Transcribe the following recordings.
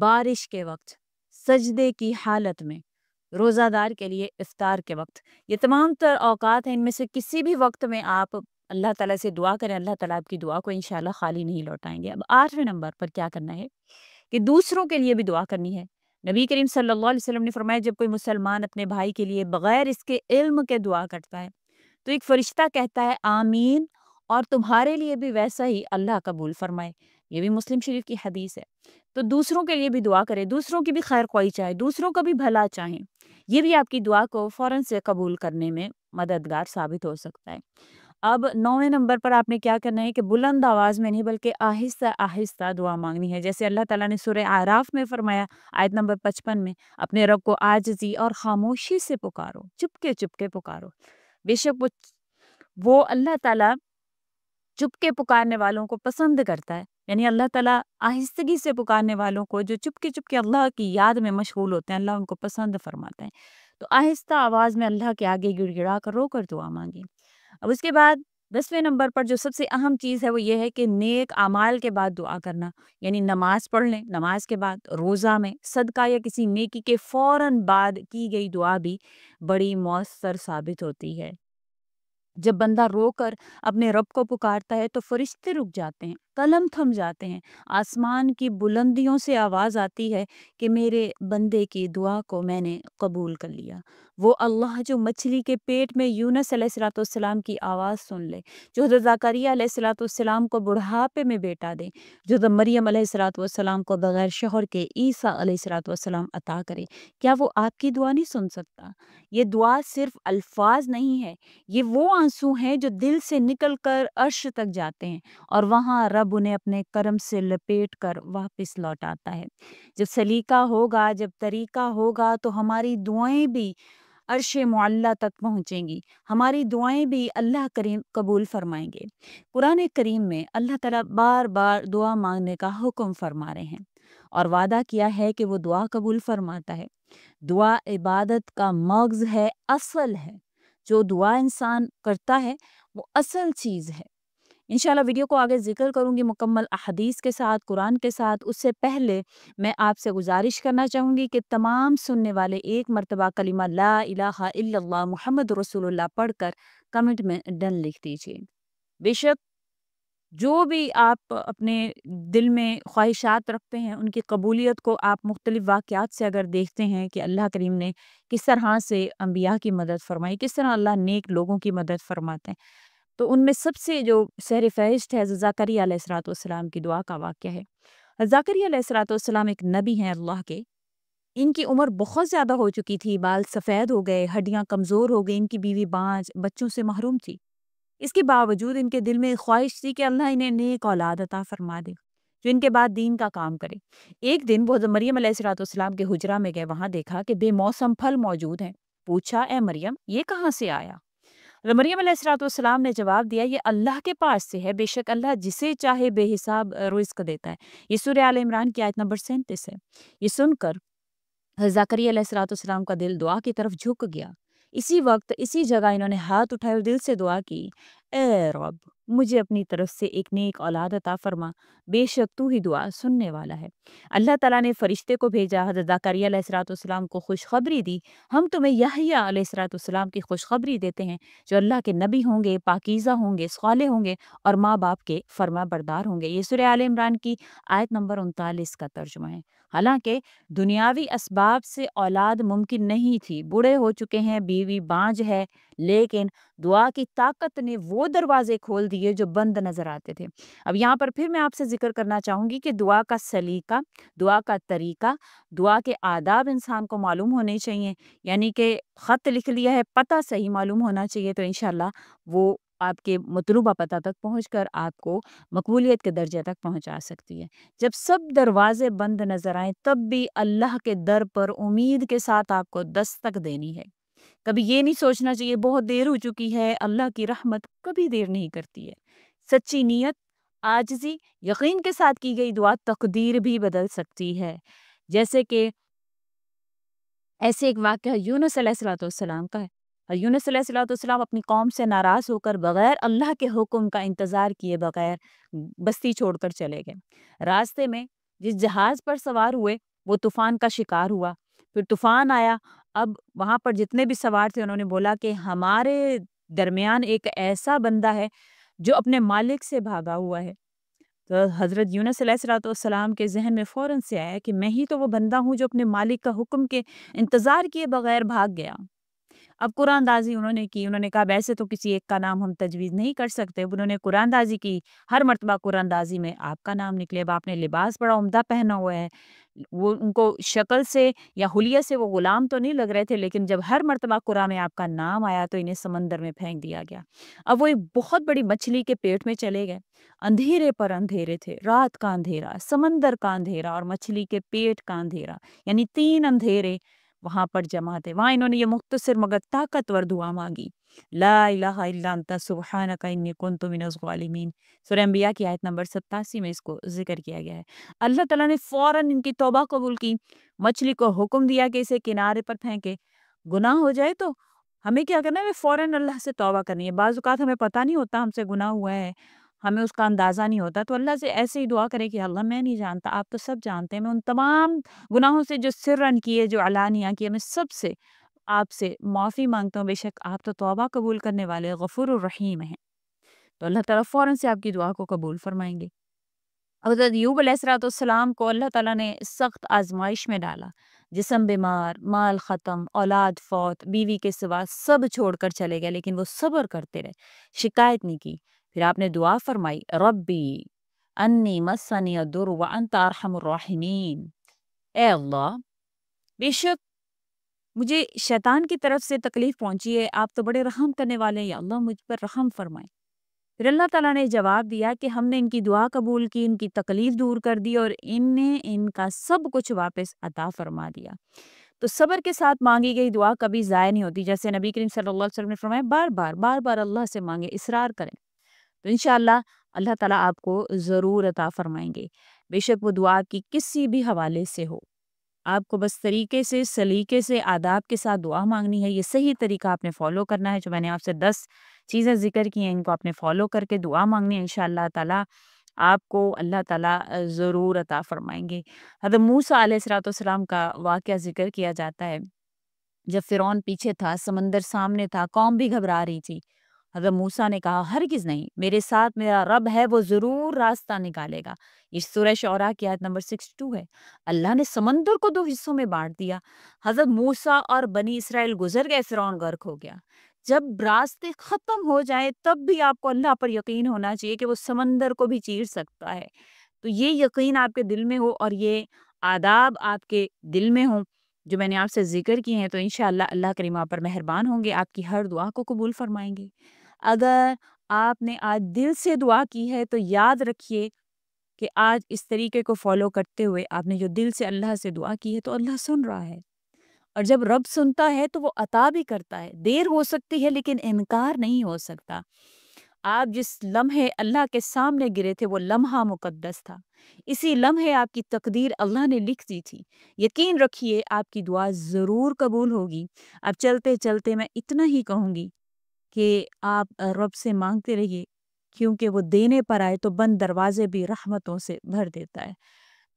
بارش کے وقت، سجدے کی حالت میں، روزہ دار کے لیے افطار کے وقت، یہ تمام تر اوقات ہیں، ان میں سے کسی بھی وقت میں آپ اللہ تعالیٰ سے دعا کریں، اللہ تعالیٰ آپ کی دعا کو انشاءاللہ خالی نہیں لوٹائیں گے۔ اب 8ویں نمبر پر کیا کرنا ہے کہ دوسروں کے لیے بھی دعا کرنی ہے۔ نبی کریم صلی اللہ علیہ وسلم نے فرمایا جب کوئی مسلمان اپنے بھائی کے لیے بغیر اس کے علم کے دعا کرتا ہے تو ایک فرشتہ کہتا ہے آمین، اور تمہارے لیے بھی ویسا ہی اللہ قبول فرمائے۔ یہ بھی مسلم شریف کی حدیث ہے۔ تو دوسروں کے لیے بھی دعا کریں، دوسروں کی بھی خیر خواہی چاہیں، دوسروں کا بھی بھلا چاہیں، یہ بھی آپ کی دعا کو فوراً سے قبول کرنے میں مددگار ثابت ہو سکتا ہے۔ اب 9ویں نمبر پر آپ نے کیا کرنا ہے کہ بلند آواز میں نہیں بلکہ آہستہ آہستہ دعا مانگنی ہے، جیسے اللہ تعالیٰ نے سورہ اعراف میں فرمایا آیت نمبر 55 میں، اپنے رب کو عاجزی اور خاموشی سے پکارو، چپ کے پکارو۔ بے شک وہ اللہ تعالیٰ چپ کے پکارنے والوں کو پسند کرتا ہے، یعنی اللہ تعالیٰ آہستگی سے پکارنے والوں کو جو چپ کے اللہ کی یاد میں مشغول ہوتے ہیں، اللہ ان کو پسند فرماتا ہے۔ تو آہستہ آواز میں اللہ کے آگے گڑ گڑا کر رو کر دعا مانگیں۔ اب اس کے بعد 10ویں نمبر پر جو سب سے اہم چیز ہے وہ یہ ہے کہ نیک اعمال کے بعد دعا کرنا، یعنی نماز پڑھ لیں، نماز کے بعد روزہ میں صدقہ یا کسی نیکی کے فوراً بعد کی گئی دعا بھی بڑی مؤثر ثابت ہوتی ہے۔ جب بندہ رو کر اپنے رب کو پکارتا ہے تو فرشتے رک جاتے ہیں، قلم تھم جاتے ہیں، آسمان کی بلندیوں سے آواز آتی ہے کہ میرے بندے کی دعا کو میں نے قبول کر لیا۔ وہ اللہ جو مچھلی کے پیٹ میں یونس علیہ السلام کی آواز سن لے، جو حضرت زکریا علیہ السلام کو بڑھاپے میں بیٹا دے، جو حضرت مریم علیہ السلام کو بغیر شوہر کے عیسیٰ علیہ السلام عطا کرے، کیا وہ آپ کی دعا نہیں سن سکتا؟ یہ دعا صرف الفاظ نہیں ہے، یہ وہ آنسو ہیں جو دل سے نکل کر عرش تک جاتے ہیں اور وہاں رب انہیں اپنے کرم سے لپیٹ کر واپس لوٹاتا ہے۔ جب سلیقہ ہوگا، جب طریقہ ہوگا تو ہماری دعائیں بھی عرش معلیٰ تک پہنچیں گی، ہماری دعائیں بھی اللہ کریم قبول فرمائیں گے۔ قرآن کریم میں اللہ تعالیٰ بار بار دعا مانگنے کا حکم فرما رہے ہیں اور وعدہ کیا ہے کہ وہ دعا قبول فرماتا ہے۔ دعا عبادت کا مغز ہے، اصل ہے۔ جو دعا انسان کرتا ہے وہ اصل چیز ہے۔ انشاءاللہ ویڈیو کو آگے ذکر کروں گی مکمل احادیث کے ساتھ، قرآن کے ساتھ۔ اس سے پہلے میں آپ سے گزارش کرنا چاہوں گی کہ تمام سننے والے ایک مرتبہ کلمہ لا الہ الا اللہ محمد رسول اللہ پڑھ کر کمنٹ میں ڈن لکھ دیجیے۔ بے شک جو بھی آپ اپنے دل میں خواہشات رکھتے ہیں ان کی قبولیت کو آپ مختلف واقعات سے اگر دیکھتے ہیں کہ اللہ کریم نے کس طرح سے انبیاء کی مدد فرمائی، کس طرح اللہ نیک لوگوں کی مدد فرماتے ہیں، تو ان میں سب سے جو سہر فہرست ہے زکریا علیہ السلام کی دعا کا واقعہ ہے۔ زکریا علیہ السلام ایک نبی ہیں اللہ کے۔ ان کی عمر بہت زیادہ ہو چکی تھی، بال سفید ہو گئے، ہڈیاں کمزور ہو گئی، ان کی بیوی بانجھ بچوں سے محروم تھی۔ اس کے باوجود ان کے دل میں خواہش تھی کہ اللہ انہیں نیک اولاد عطا فرما دے جو ان کے بعد دین کا کام کرے۔ ایک دن وہ مریم علیہ السلام کے حجرہ میں گئے، وہاں دیکھا کہ بے موسم پھل موجود ہیں۔ پوچھا اے مریم یہ کہاں سے آیا؟ مریم علیہ السلام نے جواب دیا یہ اللہ کے پاس سے ہے، بے شک اللہ جسے چاہے بے حساب رزق دیتا ہے۔ یہ سورہ آل عمران کی آیت نمبر 37 ہے۔ یہ سن کر زکریا علیہ السلام کا دل دعا کی طرف جھک گیا۔ اسی وقت اسی جگہ انہوں نے ہاتھ اٹھائے اور دل سے دعا کی، اے رب مجھے اپنی طرف سے ایک نیک اولاد عطا فرما، بے شک تو ہی دعا سننے والا ہے۔ اللہ تعالیٰ نے فرشتے کو بھیجا، حضرت زکریا علیہ السلام کو خوشخبری دی، ہم تمہیں یحییٰ علیہ السلام کی خوشخبری دیتے ہیں جو اللہ کے نبی ہوں گے، پاکیزہ ہوں گے، صالح ہوں گے اور ماں باپ کے فرما بردار ہوں گے۔ یہ سورہ آل عمران کی آیت نمبر 39 کا ترجمہ ہے۔ حالانکہ دنیاوی اسباب سے اولاد ممکن نہیں تھی، بوڑھے ہو چکے ہیں، بیوی بانجھ ہے، لیکن دعا کی طاقت نے وہ دروازے کھول دیے جو بند نظر آتے تھے۔ اب یہاں پر پھر میں آپ سے ذکر کرنا چاہوں گی کہ دعا کا سلیقہ، دعا کا طریقہ، دعا کے آداب انسان کو معلوم ہونے چاہیے، یعنی کہ خط لکھ لیا ہے، پتہ صحیح معلوم ہونا چاہیے، تو انشاءاللہ وہ آپ کے مطلوبہ پتہ تک پہنچ کر آپ کو مقبولیت کے درجے تک پہنچا سکتی ہے۔ جب سب دروازے بند نظر آئیں تب بھی اللہ کے در پر امید کے ساتھ آپ کو دستک دینی ہے۔ کبھی یہ نہیں سوچنا چاہیے بہت دیر ہو چکی ہے، اللہ کی رحمت کبھی دیر نہیں کرتی ہے۔ سچی نیت، عاجزی، یقین کے ساتھ کی گئی دعا تقدیر بھی بدل سکتی ہے، جیسے کہ ایسے ایک واقعہ یونس علیہ السلام کا ہے۔ اور یونس علیہ السلام اپنی قوم سے ناراض ہو کر بغیر اللہ کے حکم کا انتظار کیے بغیر بستی چھوڑ کر چلے گئے۔ راستے میں جس جہاز پر سوار ہوئے وہ طوفان کا شکار ہوا، پھر طوفان آیا۔ اب وہاں پر جتنے بھی سوار تھے انہوں نے بولا کہ ہمارے درمیان ایک ایسا بندہ ہے جو اپنے مالک سے بھاگا ہوا ہے۔ تو حضرت یونس علیہ الصلوۃ والسلام کے ذہن میں فوراً سے آیا کہ میں ہی تو وہ بندہ ہوں جو اپنے مالک کا حکم کے انتظار کیے بغیر بھاگ گیا۔ اب قرآن دازی انہوں نے کی، انہوں نے کہا ویسے تو کسی ایک کا نام ہم تجویز نہیں کر سکتے، اب انہوں نے قرآن دازی کی، ہر مرتبہ قرآن دازی میں آپ کا نام نکلے، اب آپ نے لباس بڑا عمدہ پہنا ہوا ہے، وہ ان کو شکل سے یا حلیہ سے وہ غلام تو نہیں لگ رہے تھے، لیکن جب ہر مرتبہ قرآن میں آپ کا نام آیا تو انہیں سمندر میں پھینک دیا گیا۔ اب وہ ایک بہت بڑی مچھلی کے پیٹ میں چلے گئے، اندھیرے پر اندھیرے تھے، رات کا اندھیرا، سمندر کا اندھیرا اور مچھلی کے پیٹ کا اندھیرا، یعنی 3 اندھیرے وہاں پر جمع تھے۔ وہاں انہوں نے یہ مختصر مگر طاقتور دعا مانگی، لا الہ الا انت سبحانک انی کنت من الظالمین۔ سورہ انبیاء کی آیت نمبر 87 میں اس کو ذکر کیا گیا ہے۔ اللہ تعالیٰ نے فوراً ان کی توبہ قبول کی، مچھلی کو حکم دیا کہ اسے کنارے پر پھینکے۔ گناہ ہو جائے تو ہمیں کیا کرنا ہے؟ ہمیں فوراً اللہ سے توبہ کرنی ہے۔ بعض اوقات ہمیں پتہ نہیں ہوتا ہم سے گناہ ہوا ہے، ہمیں اس کا اندازہ نہیں ہوتا، تو اللہ سے ایسے ہی دعا کرے کہ اللہ میں نہیں جانتا، آپ تو سب جانتے ہیں، میں ان تمام گناہوں سے جو سرن کیے، جو علانیہ کیے، میں سب سے آپ سے معافی مانگتا ہوں، بے شک آپ تو توبہ قبول کرنے والے غفور الرحیم ہیں۔ تو اللہ تعالیٰ فوراً سے آپ کی دعا کو قبول فرمائیں گے۔ حضرت ایوب علیہ الصلوۃ والسلام کو اللہ تعالیٰ نے سخت آزمائش میں ڈالا، جسم بیمار، مال ختم، اولاد فوت، بیوی کے سوا سب چھوڑ کر چلے گئے، لیکن وہ صبر کرتے رہے، شکایت نہیں کی۔ پھر آپ نے دعا فرمائی، ربی انی مسنی الضر وانت ارحم الراحمین، اے اللہ بے شک مجھے شیطان کی طرف سے تکلیف پہنچی ہے، آپ تو بڑے رحم کرنے والے ہیں، یا اللہ مجھ پر رحم فرمائیں۔ پھر اللہ تعالیٰ نے جواب دیا کہ ہم نے ان کی دعا قبول کی، ان کی تکلیف دور کر دی اور انہیں ان کا سب کچھ واپس عطا فرما دیا۔ تو صبر کے ساتھ مانگی گئی دعا کبھی ضائع نہیں ہوتی، جیسے نبی کریم صلی اللہ علیہ وسلم نے فرمایا بار بار اللہ سے مانگے، اصرار کریں، تو انشاءاللہ اللہ تعالیٰ آپ کو ضرور عطا فرمائیں گے۔ بے شک وہ دعا آپ کی کسی بھی حوالے سے ہو، آپ کو بس طریقے سے، سلیقے سے، آداب کے ساتھ دعا مانگنی ہے۔ یہ صحیح طریقہ آپ نے فالو کرنا ہے، جو میں نے آپ سے 10 چیزیں ذکر کی ہیں، ان کو آپ نے فالو کر کے دعا مانگنی ہے، انشاءاللہ تعالیٰ آپ کو اللہ تعالیٰ ضرور عطا فرمائیں گے۔ حضرت موسیٰ علیہ الصلوۃ والسلام کا واقعہ ذکر کیا جاتا ہے، جب فرعون پیچھے تھا، سمندر سامنے تھا، قوم بھی گھبرا رہی تھی، حضرت موسیٰ نے کہا ہرگز نہیں، میرے ساتھ میرا رب ہے، وہ ضرور راستہ نکالے گا۔ یہ سورہ شعراء کی آیت نمبر 62 ہے۔ اللہ نے سمندر کو 2 حصوں میں بانٹ دیا، حضرت موسیٰ اور بنی اسرائیل گزر گئے، فرعون غرق ہو گیا۔ جب راستے ختم ہو جائیں تب بھی آپ کو اللہ پر یقین ہونا چاہیے کہ وہ سمندر کو بھی چیر سکتا ہے، تو یہ یقین آپ کے دل میں ہو اور یہ آداب آپ کے دل میں ہوں جو میں نے آپ سے ذکر کی ہیں، تو انشاءاللہ اللہ کریم آپ پر مہربان ہوں گے، آپ کی ہر دعا کو قبول فرمائیں گے۔ اگر آپ نے آج دل سے دعا کی ہے تو یاد رکھیے کہ آج اس طریقے کو فالو کرتے ہوئے آپ نے جو دل سے اللہ سے دعا کی ہے تو اللہ سن رہا ہے، اور جب رب سنتا ہے تو وہ عطا بھی کرتا ہے، دیر ہو سکتی ہے لیکن انکار نہیں ہو سکتا۔ آپ جس لمحے اللہ کے سامنے گرے تھے وہ لمحہ مقدس تھا، اسی لمحے آپ کی تقدیر اللہ نے لکھ دی تھی۔ یقین رکھیے آپ کی دعا ضرور قبول ہوگی۔ اب چلتے چلتے میں اتنا ہی کہوں گی کہ آپ رب سے مانگتے رہیے، کیونکہ وہ دینے پر آئے تو بند دروازے بھی رحمتوں سے بھر دیتا ہے۔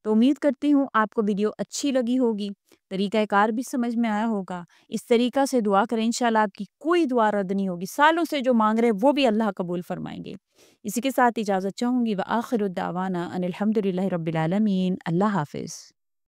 تو امید کرتی ہوں آپ کو ویڈیو اچھی لگی ہوگی، طریقہ کار بھی سمجھ میں آیا ہوگا۔ اس طریقہ سے دعا کریں، انشاءاللہ آپ کی کوئی دعا رد نہیں ہوگی، سالوں سے جو مانگ رہے وہ بھی اللہ قبول فرمائیں گے۔ اسی کے ساتھ اجازت چاہوں گی، وآخر الدعوانا ان الحمد للہ رب العالمین۔ اللہ حافظ۔